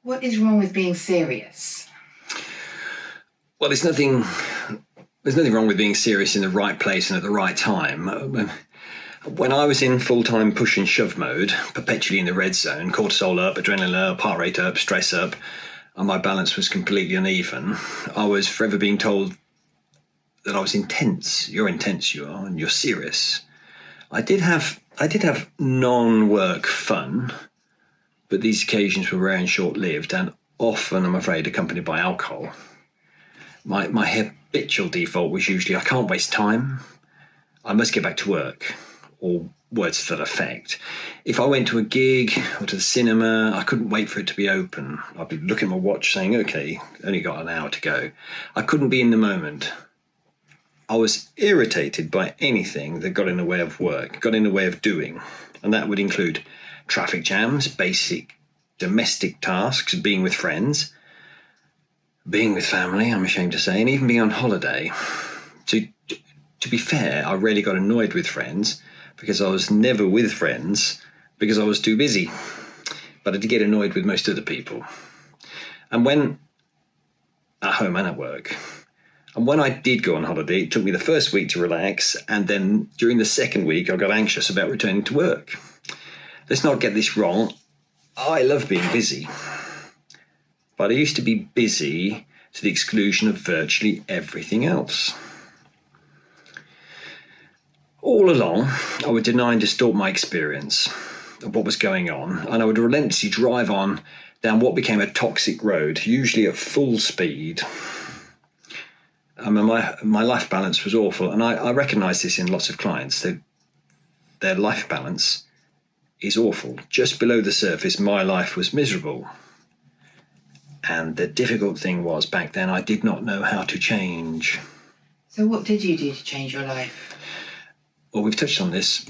What is wrong with being serious? Well, there's nothing wrong with being serious in the right place and at the right time. When I was in full-time push and shove mode, perpetually in the red zone, cortisol up, adrenaline up, heart rate up, stress up, and my balance was completely uneven, I was forever being told that I was intense. You're intense, you are, and you're serious. I did have non-work fun, but these occasions were rare and short-lived, and often, I'm afraid, accompanied by alcohol. My habitual default was usually, I can't waste time, I must get back to work, or words to that effect. If I went to a gig or to the cinema, I couldn't wait for it to be open. I'd be looking at my watch saying, okay, only got an hour to go. I couldn't be in the moment. I was irritated by anything that got in the way of work, got in the way of doing. And that would include traffic jams, basic domestic tasks, being with friends, being with family, I'm ashamed to say, and even being on holiday. To be fair, I rarely got annoyed with friends because I was never with friends because I was too busy. But I did get annoyed with most other people. And when at home and at work. And when I did go on holiday, it took me the first week to relax, and then during the second week, I got anxious about returning to work. Let's not get this wrong. I love being busy. But I used to be busy to the exclusion of virtually everything else. All along, I would deny and distort my experience of what was going on, and I would relentlessly drive on down what became a toxic road, usually at full speed. My life balance was awful, and I recognise this in lots of clients. Their life balance is awful. Just below the surface, my life was miserable. And the difficult thing was, back then, I did not know how to change. So what did you do to change your life? Well, we've touched on this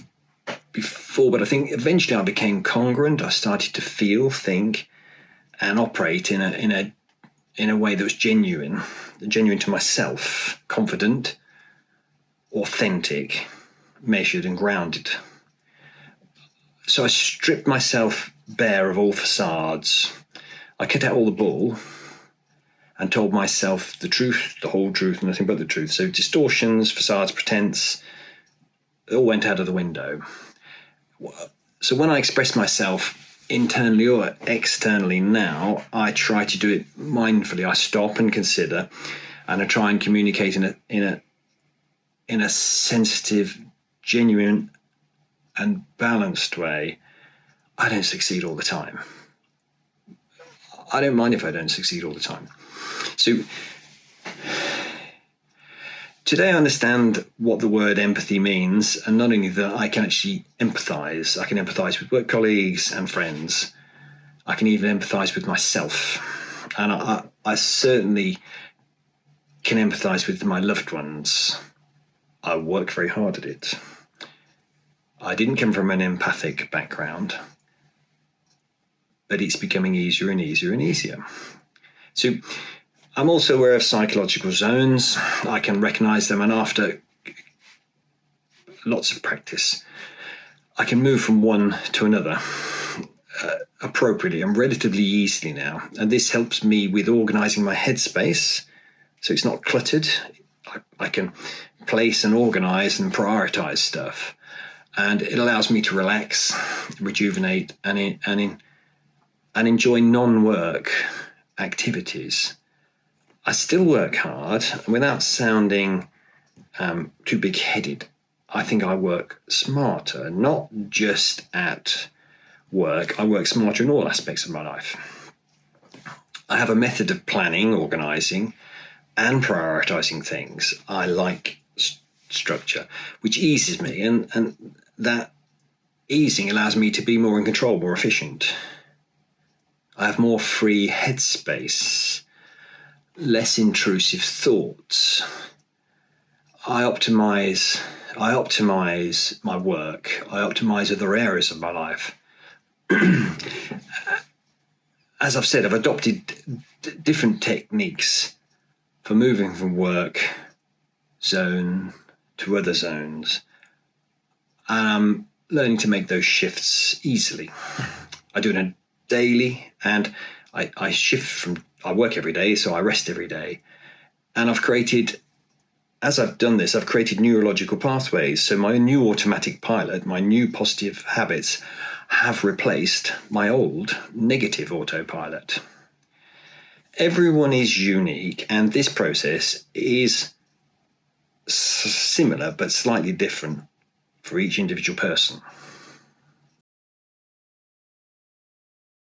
before, but I think eventually I became congruent. I started to feel, think, and operate in a way that was genuine to myself, confident, authentic, measured and grounded. So I stripped myself bare of all facades. I cut out all the bull and told myself the truth, the whole truth, and nothing but the truth. So distortions, facades, pretense, it all went out of the window. So when I express myself internally or externally now, I try to do it mindfully. I stop and consider, and I try and communicate in a sensitive, genuine, and balanced way. I don't succeed all the time. I don't mind if I don't succeed all the time. So today I understand what the word empathy means, and not only that, I can actually empathise. I can empathise with work colleagues and friends. I can even empathise with myself. And I certainly can empathise with my loved ones. I work very hard at it. I didn't come from an empathic background, but it's becoming easier and easier and easier. So I'm also aware of psychological zones. I can recognise them, and after lots of practice, I can move from one to another appropriately and relatively easily now. And this helps me with organising my headspace, so it's not cluttered. I can place and organise and prioritise stuff, and it allows me to relax, rejuvenate, and enjoy non-work activities. I still work hard without sounding too big-headed. I think I work smarter, not just at work. I work smarter in all aspects of my life. I have a method of planning, organising, and prioritising things. I like structure, which eases me, and that easing allows me to be more in control, more efficient. I have more free headspace, less intrusive thoughts. I optimize my work. I optimize other areas of my life. As I've said, I've adopted different techniques for moving from work zone to other zones. And I'm learning to make those shifts easily. I do it on a daily, and I shift from, I work every day, so I rest every day. And as I've done this, I've created neurological pathways. So my new automatic pilot, my new positive habits have replaced my old negative autopilot. Everyone is unique, and this process is similar but slightly different for each individual person.